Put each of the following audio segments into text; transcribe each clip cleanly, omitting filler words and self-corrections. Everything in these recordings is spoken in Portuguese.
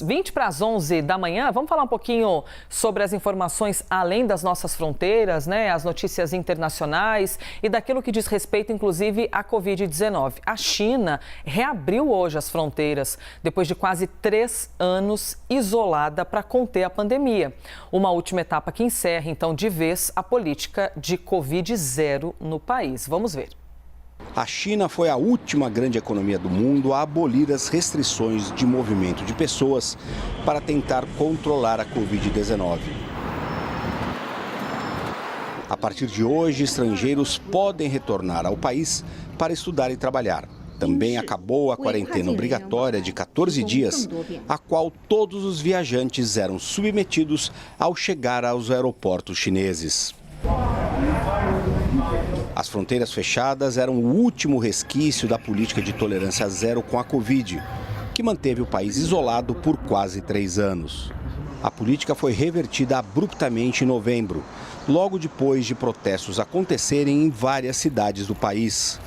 20 para as 11 da manhã, vamos falar um pouquinho sobre as informações além das nossas fronteiras, né? As notícias internacionais e daquilo que diz respeito, inclusive, à Covid-19. A China reabriu hoje as fronteiras, depois de quase 3 anos isolada para conter a pandemia. Uma última etapa que encerra, então, de vez a política de Covid-0 no país. Vamos ver. A China foi a última grande economia do mundo a abolir as restrições de movimento de pessoas para tentar controlar a Covid-19. A partir de hoje, estrangeiros podem retornar ao país para estudar e trabalhar. Também acabou a quarentena obrigatória de 14 dias, a qual todos os viajantes eram submetidos ao chegar aos aeroportos chineses. As fronteiras fechadas eram o último resquício da política de tolerância zero com a Covid, que manteve o país isolado por quase 3 anos. A política foi revertida abruptamente em novembro, logo depois de protestos acontecerem em várias cidades do país.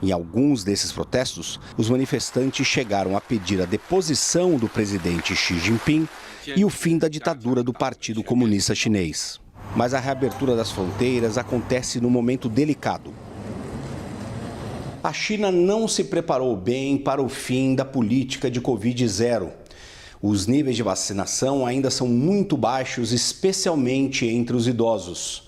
Em alguns desses protestos, os manifestantes chegaram a pedir a deposição do presidente Xi Jinping e o fim da ditadura do Partido Comunista Chinês. Mas a reabertura das fronteiras acontece num momento delicado. A China não se preparou bem para o fim da política de Covid-0. Os níveis de vacinação ainda são muito baixos, especialmente entre os idosos.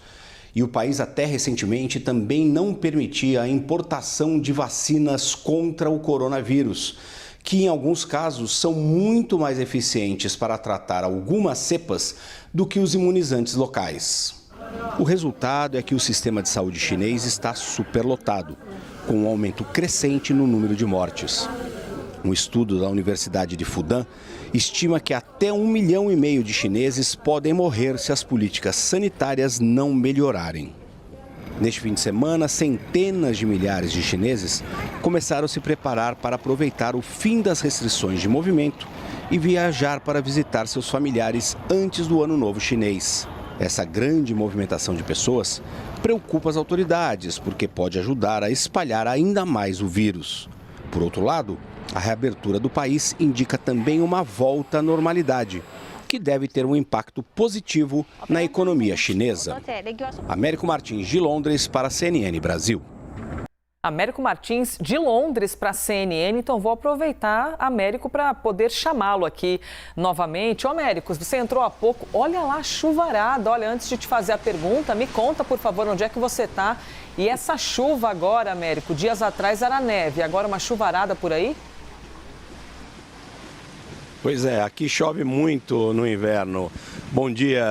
E o país até recentemente também não permitia a importação de vacinas contra o coronavírus, que em alguns casos são muito mais eficientes para tratar algumas cepas do que os imunizantes locais. O resultado é que o sistema de saúde chinês está superlotado, com um aumento crescente no número de mortes. Um estudo da Universidade de Fudan estima que até 1,5 milhão de chineses podem morrer se as políticas sanitárias não melhorarem. Neste fim de semana, centenas de milhares de chineses começaram a se preparar para aproveitar o fim das restrições de movimento e viajar para visitar seus familiares antes do Ano Novo Chinês. Essa grande movimentação de pessoas preocupa as autoridades, porque pode ajudar a espalhar ainda mais o vírus. Por outro lado, a reabertura do país indica também uma volta à normalidade, que deve ter um impacto positivo na economia chinesa. Américo Martins, de Londres, para a CNN Brasil. Américo Martins, de Londres, para a CNN. Então, vou aproveitar, Américo, para poder chamá-lo aqui novamente. Ô, Américo, você entrou há pouco. Olha lá a chuvarada. Olha, antes de te fazer a pergunta, me conta, por favor, onde é que você está. E essa chuva agora, Américo, dias atrás era neve, agora uma chuvarada por aí? Pois é, aqui chove muito no inverno. Bom dia,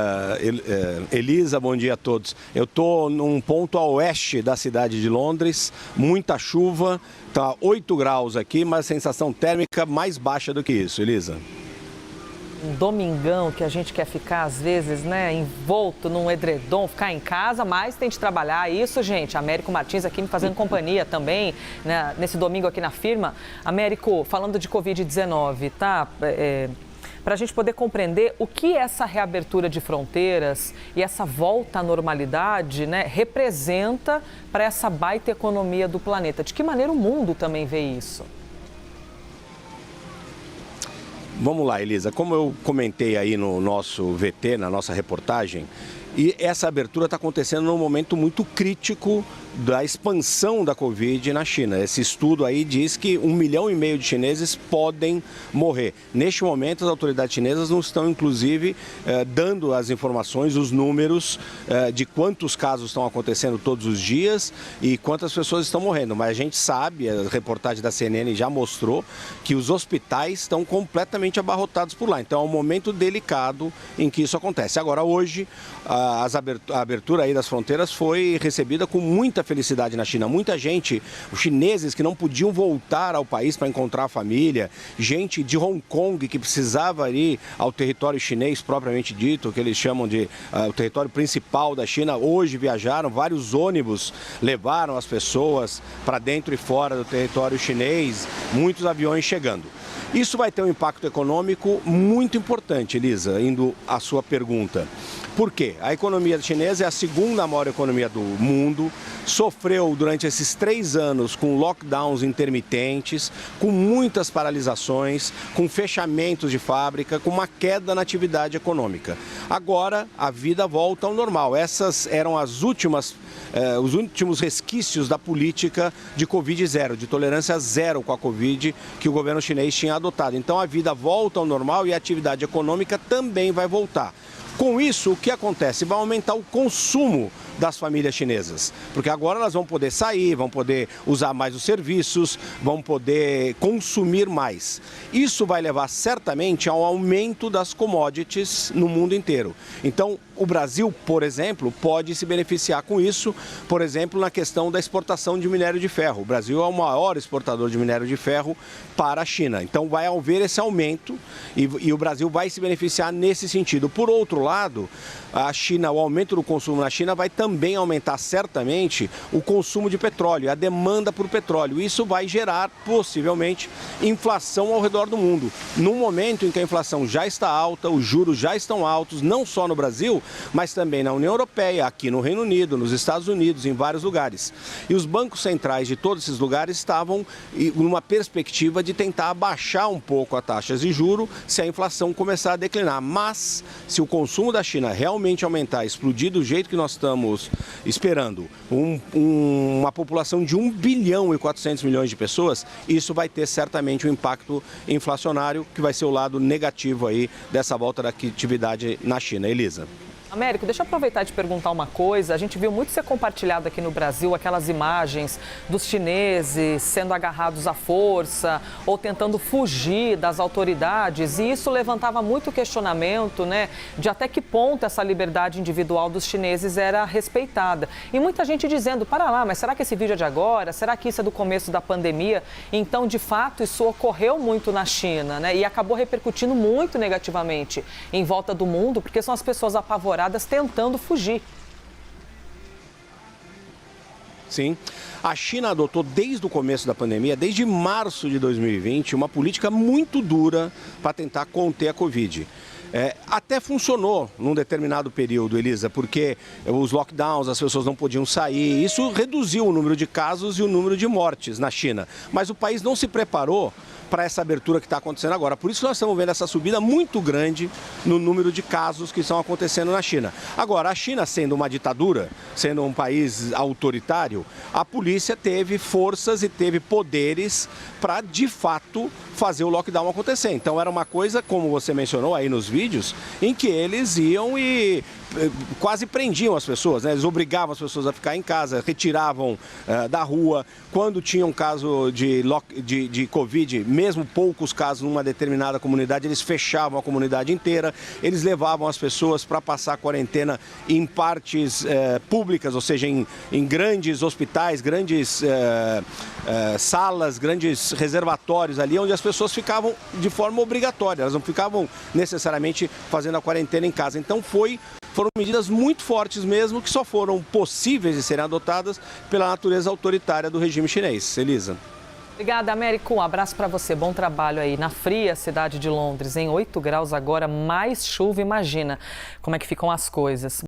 Elisa, bom dia a todos. Eu estou num ponto a oeste da cidade de Londres, muita chuva, está 8 graus aqui, mas a sensação térmica mais baixa do que isso, Elisa. Um domingão que a gente quer ficar, às vezes, né, envolto num edredom, ficar em casa, mas tem de trabalhar. Isso, gente, Américo Martins aqui me fazendo companhia também, né, nesse domingo aqui na firma. Américo, falando de Covid-19, tá? Para a gente poder compreender o que essa reabertura de fronteiras e essa volta à normalidade, né, representa para essa baita economia do planeta. De que maneira o mundo também vê isso? Vamos lá, Elisa. Como eu comentei aí no nosso VT, na nossa reportagem, e essa abertura está acontecendo num momento muito crítico da expansão da Covid na China. Esse estudo aí diz que 1,5 milhão de chineses podem morrer. Neste momento, as autoridades chinesas não estão, inclusive, dando as informações, os números de quantos casos estão acontecendo todos os dias e quantas pessoas estão morrendo. Mas a gente sabe, a reportagem da CNN já mostrou, que os hospitais estão completamente abarrotados por lá. Então é um momento delicado em que isso acontece. Agora, hoje, a abertura aí das fronteiras foi recebida com muita felicidade na China. Muita gente, os chineses que não podiam voltar ao país para encontrar a família, gente de Hong Kong que precisava ir ao território chinês propriamente dito, que eles chamam de o território principal da China, hoje viajaram, vários ônibus levaram as pessoas para dentro e fora do território chinês, muitos aviões chegando. Isso vai ter um impacto econômico muito importante, Elisa, indo à sua pergunta. Por quê? A economia chinesa é a segunda maior economia do mundo, sofreu durante esses 3 anos com lockdowns intermitentes, com muitas paralisações, com fechamentos de fábrica, com uma queda na atividade econômica. Agora a vida volta ao normal. Essas eram os últimos resquícios da política de Covid zero, de tolerância zero com a Covid que o governo chinês tinha adotado. Então a vida volta ao normal e a atividade econômica também vai voltar. Com isso, o que acontece? Vai aumentar o consumo das famílias chinesas, porque agora elas vão poder sair, vão poder usar mais os serviços, vão poder consumir mais. Isso vai levar certamente ao aumento das commodities no mundo inteiro. Então, o Brasil, por exemplo, pode se beneficiar com isso, por exemplo, na questão da exportação de minério de ferro. O Brasil é o maior exportador de minério de ferro para a China. Então, vai haver esse aumento e o Brasil vai se beneficiar nesse sentido. Por outro lado, a China, o aumento do consumo na China vai também aumentar certamente o consumo de petróleo, a demanda por petróleo. Isso vai gerar, possivelmente, inflação ao redor do mundo. No momento em que a inflação já está alta, os juros já estão altos, não só no Brasil, mas também na União Europeia, aqui no Reino Unido, nos Estados Unidos, em vários lugares. E os bancos centrais de todos esses lugares estavam numa perspectiva de tentar abaixar um pouco as taxas de juros se a inflação começar a declinar. Mas, se o consumo da China realmente aumentar, explodir do jeito que nós estamos esperando, uma população de 1 bilhão e 400 milhões de pessoas, isso vai ter certamente um impacto inflacionário, que vai ser o lado negativo aí dessa volta da atividade na China. Elisa. Américo, deixa eu aproveitar e te perguntar uma coisa. A gente viu muito ser compartilhado aqui no Brasil aquelas imagens dos chineses sendo agarrados à força ou tentando fugir das autoridades. E isso levantava muito questionamento, né, de até que ponto essa liberdade individual dos chineses era respeitada. E muita gente dizendo, para lá, mas será que esse vídeo é de agora? Será que isso é do começo da pandemia? Então, de fato, isso ocorreu muito na China, né, e acabou repercutindo muito negativamente em volta do mundo, porque são as pessoas apavoradas tentando fugir. Sim, a China adotou desde o começo da pandemia, desde março de 2020, uma política muito dura para tentar conter a Covid. Até funcionou num determinado período, Elisa, porque os lockdowns, as pessoas não podiam sair, isso reduziu o número de casos e o número de mortes na China. Mas o país não se preparou para essa abertura que está acontecendo agora. Por isso nós estamos vendo essa subida muito grande no número de casos que estão acontecendo na China. Agora, a China sendo uma ditadura, sendo um país autoritário, a polícia teve forças e teve poderes para, de fato, fazer o lockdown acontecer. Então era uma coisa, como você mencionou aí nos vídeos, em que eles iam e quase prendiam as pessoas, né? Eles obrigavam as pessoas a ficar em casa, retiravam da rua. Quando tinha um caso de Covid, mesmo poucos casos numa determinada comunidade, eles fechavam a comunidade inteira, eles levavam as pessoas para passar a quarentena em partes públicas, ou seja, em grandes hospitais, grandes salas, grandes reservatórios ali, onde as pessoas ficavam de forma obrigatória, elas não ficavam necessariamente fazendo a quarentena em casa. Então foram medidas muito fortes mesmo, que só foram possíveis de serem adotadas pela natureza autoritária do regime chinês. Elisa. Obrigada, Américo. Um abraço para você. Bom trabalho aí na fria cidade de Londres. Em 8 graus agora, mais chuva. Imagina como é que ficam as coisas.